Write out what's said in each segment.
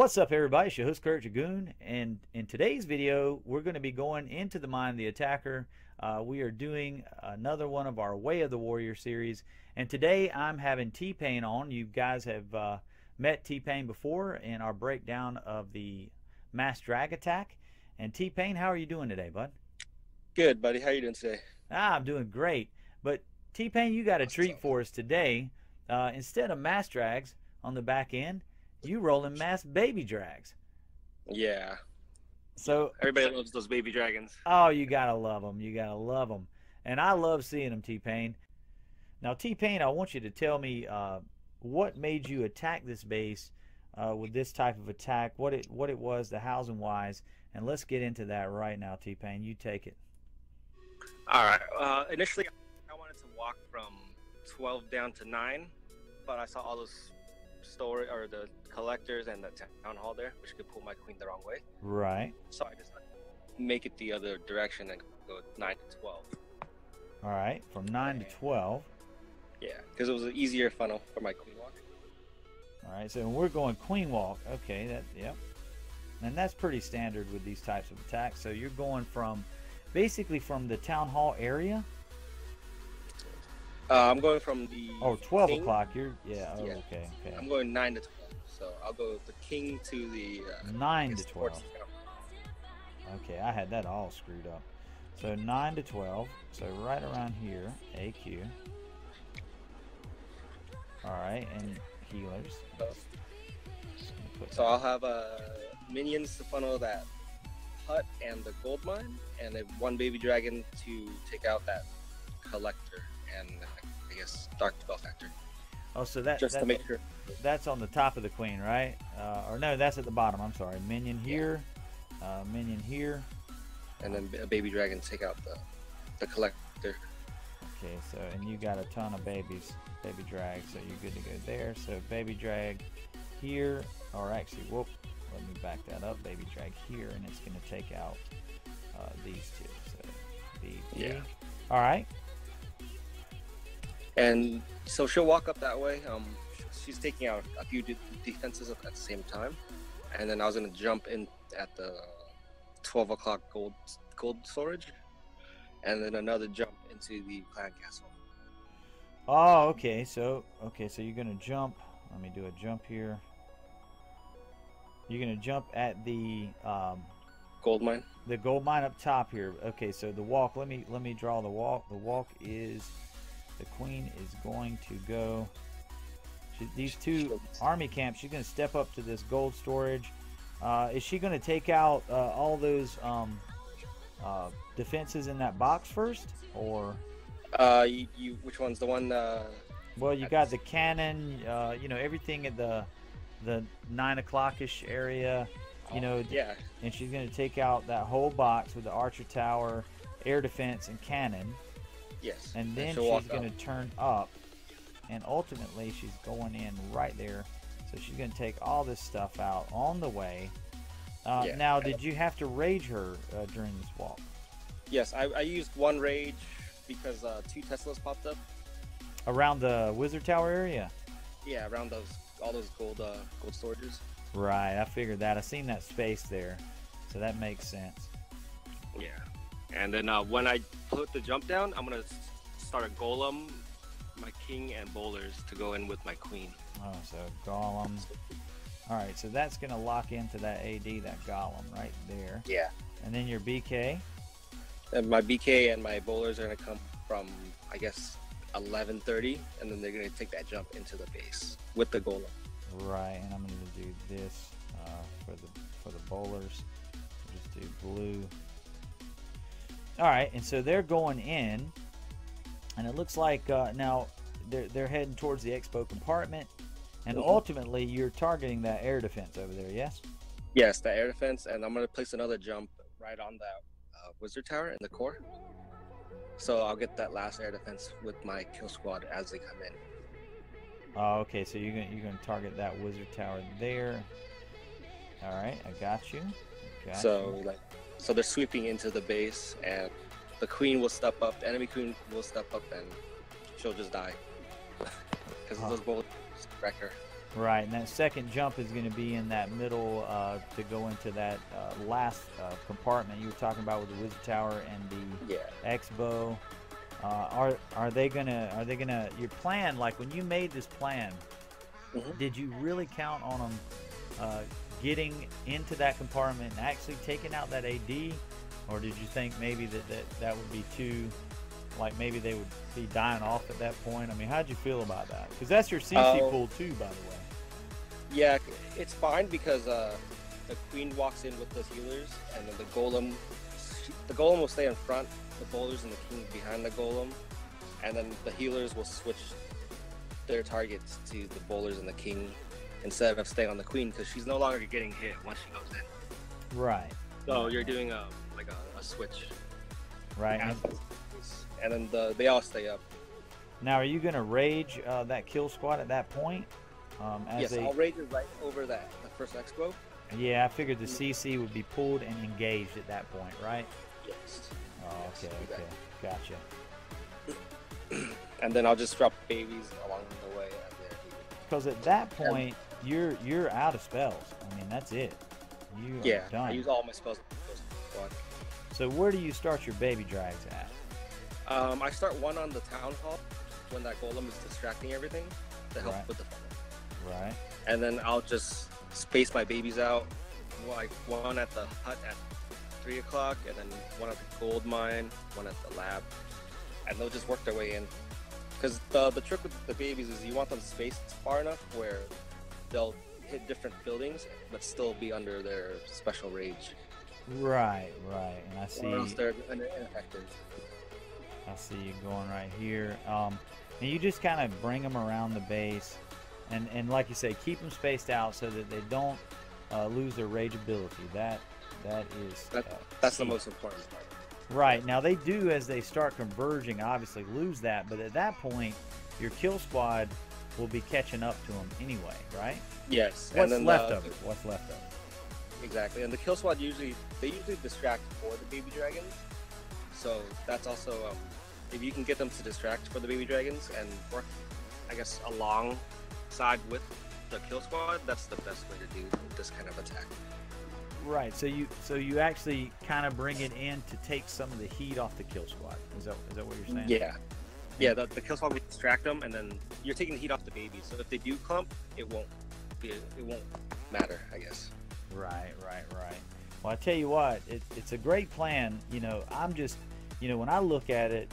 What's up, everybody? It's your host, Cleric Dragoon, and in today's video, we're going to be going into the mind of the attacker. We are doing another one of our Way of the Warrior series, and today I'm having Tpain on. You guys have met Tpain before in our breakdown of the mass drag attack. And Tpain, how are you doing today, bud? Good, buddy. How you doing today? I'm doing great. But Tpain, you got a treat for us today. Instead of mass drags on the back end, you rolling mass baby drags. Yeah. So Everybody loves those baby dragons. oh, you gotta love them. You gotta love them. And I love seeing them, Tpain. Now, Tpain, I want you to tell me what made you attack this base with this type of attack, what it was, the hows and whys, and let's get into that right now, Tpain. You take it. All right. Initially, I wanted to walk from 12 down to 9, but I saw all those the collectors and the town hall there, which could pull my queen the wrong way. Right. So I decided to make it the other direction and go 9 to 12. All right, from 9 to 12. Yeah, because it was an easier funnel for my queen walk. All right, so we're going queen walk. Okay, yep. And that's pretty standard with these types of attacks. So you're going from basically from the town hall area. I'm going from the 12 king. o'clock. Yeah. Yeah. Okay. I'm going 9 to 12. So I'll go the king to the 9 to 12. Okay, I had that all screwed up. So 9 to 12. So right around here, AQ. All right, and healers. So I'll have minions to funnel that hut and the gold mine, and then one baby dragon to take out that collector and I guess dark spell factor. Oh, so Just to make sure. That's on the top of the queen, right? Or no, that's at the bottom. I'm sorry. Minion here, minion here, and then a baby dragon to take out the collector. Okay, so and you got a ton of baby drag, so you're good to go there. So baby drag here, or actually, whoop, let me back that up. Baby drag here, and it's going to take out these two. So Yeah. All right. And so she'll walk up that way. She's taking out a few defenses at the same time, and then I was gonna jump in at the 12 o'clock gold storage, and then another jump into the clan castle. Oh, okay. So you're gonna jump. Let me do a jump here. You're gonna jump at the Gold mine. The gold mine up top here. Okay, so the walk. Let me draw the walk. The walk is. The queen is going to go. These two army camps. She's going to step up to this gold storage. Is she going to take out all those defenses in that box first, or? Which one's the one? Well, you got the cannon. Everything at the 9 o'clock-ish area. Yeah. And she's going to take out that whole box with the archer tower, air defense, and cannon. Yes. And then she's going to turn up, and ultimately she's going in right there. So she's going to take all this stuff out on the way. Yeah. Now, did you have to rage her during this walk? Yes, I used one rage because 2 Teslas popped up. Around the wizard tower area? Yeah, around all those gold storages. Right, I figured that. I seen that space there, so that makes sense. Yeah. And then when I put the jump down, I'm going to start a golem, my king, and bowlers to go in with my queen. Oh, so golem. All right, so that's going to lock into that AD, that golem right there. Yeah. And then your BK? And my BK and my bowlers are going to come from, I guess, 11:30, and then they're going to take that jump into the base with the golem. Right, and I'm going to do this for the bowlers. Just do blue. All right, and so they're going in, and it looks like now they're heading towards the expo compartment, and ultimately you're targeting that air defense over there. Yes. Yes, the air defense, and I'm going to place another jump right on that wizard tower in the core. So I'll get that last air defense with my kill squad as they come in. Oh, okay. So you're gonna target that wizard tower there. All right, I got you. So they're sweeping into the base, and the queen will step up. The enemy queen will step up, and she'll just die because those bullets wreck her. Right, and that second jump is going to be in that middle to go into that last compartment you were talking about with the wizard tower and the X-bow. Are they gonna your plan, like when you made this plan, did you really count on them getting into that compartment and actually taking out that AD, or did you think maybe that would be too, like maybe they would be dying off at that point? I mean, how'd you feel about that? Because that's your CC pool too, by the way. Yeah, it's fine because the queen walks in with the healers, and then the golem will stay in front, the bowlers and the king behind the golem, and then the healers will switch their targets to the bowlers and the king instead of staying on the queen, because she's no longer getting hit once she goes in. Right. So you're doing a switch. Right. And then they all stay up. Now, are you going to rage that kill squad at that point? Yes, I'll rage it right over the first expo. Yeah, I figured the CC would be pulled and engaged at that point, right? Yes. Oh, okay, okay. Gotcha. And then I'll just drop babies along the way. Because at that point, you're out of spells. I mean, that's it. You are done. I use all my spells. So where do you start your baby drags at? I start one on the town hall when that golem is distracting everything to help with the funnel. Right. And then I'll just space my babies out, like one at the hut at 3 o'clock, and then one at the gold mine, one at the lab, and they'll just work their way in. Because the trick with the babies is you want them spaced far enough where they'll hit different buildings but still be under their special rage. Right, right. And I see. Or else they're ineffective. I see you going right here. And you just kind of bring them around the base, and like you say, keep them spaced out so that they don't lose their rage ability. That's the most important part. Right. Now they do, as they start converging, obviously lose that, but at that point, your kill squad will be catching up to them anyway, right? Yes. What's left of it? What's left of it? Exactly. And the kill squad usually distract for the baby dragons. So that's also if you can get them to distract for the baby dragons and work, I guess, alongside with the kill squad, that's the best way to do this kind of attack. Right. So you actually kind of bring it in to take some of the heat off the kill squad. Is that what you're saying? Yeah. Yeah. The kill squad will distract them, and then you're taking the heat off the babies. So if they do clump, it won't matter, I guess. Right. Well, I tell you what, it's a great plan. You know, I'm just, when I look at it,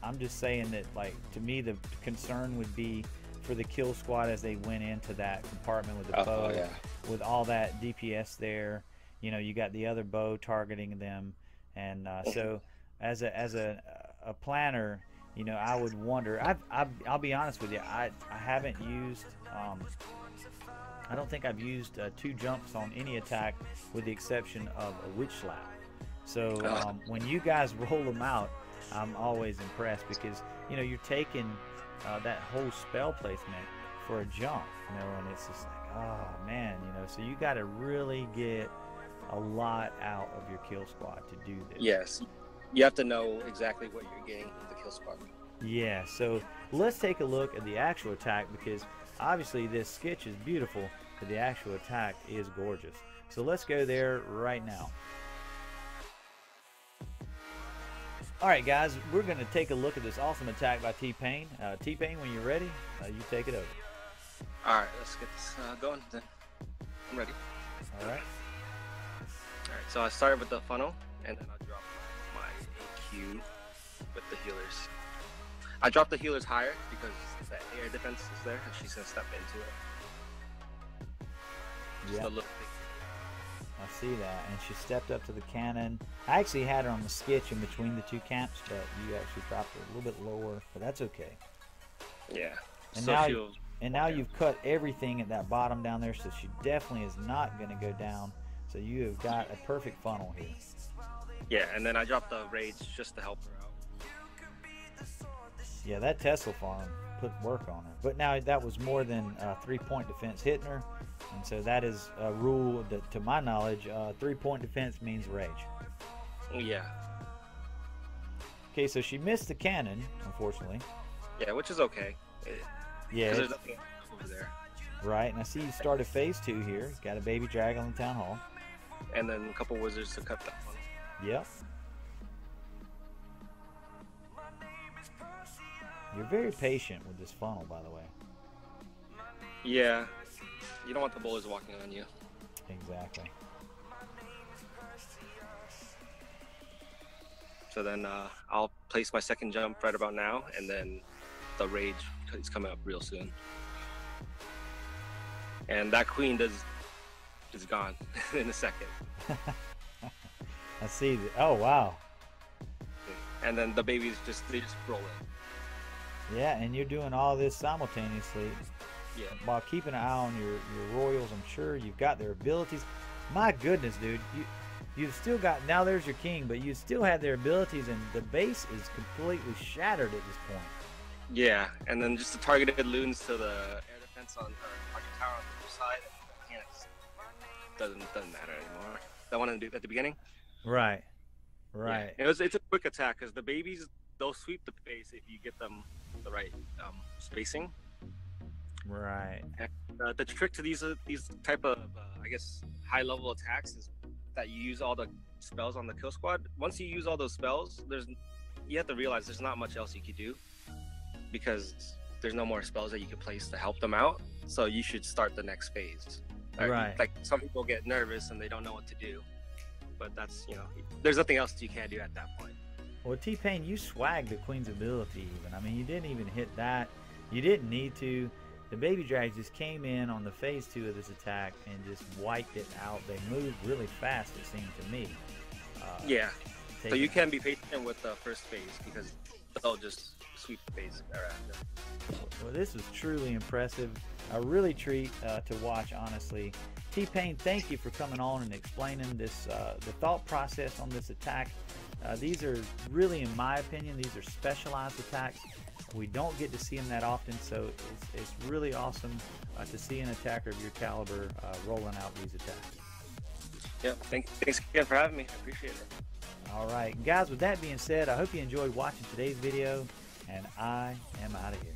I'm just saying that, like, to me, the concern would be for the kill squad as they went into that compartment with the bow, with all that DPS there. You got the other bow targeting them, and so as a planner, I would wonder. I'll be honest with you, I haven't used. I don't think I've used 2 jumps on any attack with the exception of a witch slap. So when you guys roll them out, I'm always impressed because you're taking that whole spell placement for a jump, and it's just like, oh man, so you got to really get a lot out of your kill squad to do this. Yes, you have to know exactly what you're getting with the kill squad. Yeah, so let's take a look at the actual attack, because obviously this sketch is beautiful, but the actual attack is gorgeous. So let's go there right now. Alright guys, we're going to take a look at this awesome attack by Tpain. Tpain, when you're ready, you take it over. Alright, let's get this going then. I'm ready. Alright. Alright, so I started with the funnel, and then I drop my AQ with the healers. I dropped the healers higher because that air defense is there, and she's going to step into it. Yeah. I see that, and she stepped up to the cannon. I actually had her on the sketch in between the 2 camps, but you actually dropped her a little bit lower, but that's okay. Yeah. And now you've cut everything at that bottom down there, so she definitely is not going to go down. So you have got a perfect funnel here. Yeah, and then I dropped the rage just to help her out. Yeah, that Tesla farm put work on her. But now that was more than 3-point defense hitting her. And so that is a rule that, to my knowledge, 3-point defense means rage. Yeah. Okay, so she missed the cannon, unfortunately. Yeah, which is okay. Yeah. Because there's nothing over there. Right, and I see you started phase 2 here. Got a baby drag on the town hall. And then a couple wizards to cut that one. Yep. You're very patient with this funnel, by the way. Yeah. You don't want the bowlers walking on you. Exactly. So then I'll place my second jump right about now, and then the rage is coming up real soon. And that queen is gone in a second. I see. Oh, wow. And then the babies they just roll in. Yeah, and you're doing all this simultaneously. Yeah. While keeping an eye on your royals. I'm sure you've got their abilities. My goodness, dude. You've still got, now there's your king, but you still have their abilities, and the base is completely shattered at this point. Yeah, and then just the targeted loons to the air defense on the target tower on the other side, and mechanics doesn't matter anymore. That one at the beginning? Right. Right. Yeah. It's a quick attack, because the babies, they'll sweep the base if you get them the right spacing. Right. And, the trick to these type of, I guess, high-level attacks is that you use all the spells on the kill squad. Once you use all those spells, you have to realize there's not much else you could do, because there's no more spells that you can place to help them out. So you should start the next phase. Right. Like some people get nervous and they don't know what to do, but that's, there's nothing else you can do at that point. Well, Tpain, you swagged the queen's ability even. I mean, you didn't even hit that. You didn't need to. The baby drags just came in on the phase 2 of this attack and just wiped it out. They moved really fast, it seemed to me. Yeah. So you can be patient with the first phase, because they'll just sweep the phase thereafter. Well, this was truly impressive. A really treat to watch, honestly. Tpain, thank you for coming on and explaining this, the thought process on this attack. These are really, in my opinion, these are specialized attacks. We don't get to see them that often, so it's really awesome to see an attacker of your caliber rolling out these attacks. Yep. Thanks again for having me. I appreciate it. All right, guys, with that being said, I hope you enjoyed watching today's video, and I am out of here.